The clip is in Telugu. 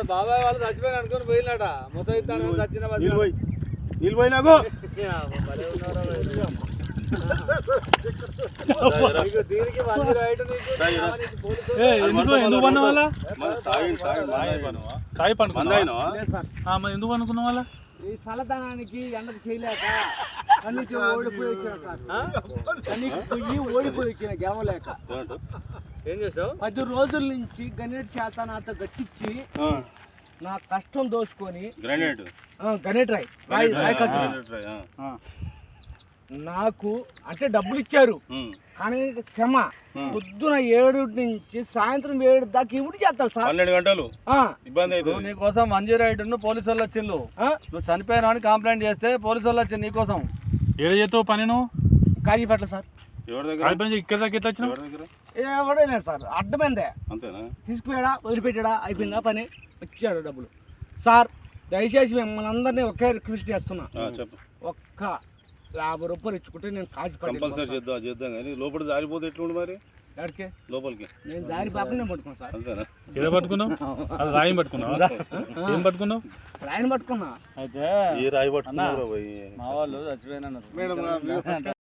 బాబాయ్ వాళ్ళు చచ్చిపోయి అనుకుని పోయినట ముసైతాను చచ్చిన నీళ్ళు పోయి నాకు ఎందుకు పన్న వాళ్ళ ఎందుకు అనుకున్న వాళ్ళ ఈ చల్లదనానికి ఎండకు చేయలేక కన్నీకి ఓడిపోయి వచ్చిన గెలవలేక ఏం చేసావు 10 రోజుల నుంచి గణేట్ చేత నాతో గట్టించి నా కష్టం దోచుకొని గణేట్ రాయ్ నాకు అంటే డబ్బులు ఇచ్చారు కానీ శ్రమ పొద్దున 7 నుంచి సాయంత్రం 7 దాకా ఇవి చేస్తారు సార్ 12 గంటలు ఇబ్బంది అవుతుంది నీకోసం మంజీ రైడ్ పోలీసు వాళ్ళు వచ్చిండు నువ్వు చనిపోయినా అని కంప్లైంట్ చేస్తే పోలీసు వాళ్ళు వచ్చింది నీకోసం ఏడ చేస్తావు పని నువ్వు కాజీపేట సార్ ఇక్కడ దాకా ఎట్లా వచ్చినావు ఎవడలేదు సార్ అడ్డమైందే అంతేనా తీసుకుపోయాడా వదిలిపెట్టాడా అయిపోయిందా పని వచ్చాడు డబ్బులు సార్ దయచేసి మిమ్మల్ని అందరినీ ఒకే రిక్వెస్ట్ చేస్తున్నా ఒక్క 50 రూపాయలు ఇచ్చుకుంటే నేను కంపల్సరీ చేద్దాం కానీ లోపల జారిపోతే ఎట్లుండి మరి ఎక్కడికి లోపలికి నేను దారి పాపనే పట్టుకున్నాను సార్ అంతేనా ఏదో పట్టుకున్నావు అది రాయం పట్టుకున్నావు ఏం పట్టుకున్నావు రాయని పట్టుకున్నా అయితే ఈ రాయి పట్టుకున్నా మా వాళ్ళు చచ్చిపోయినా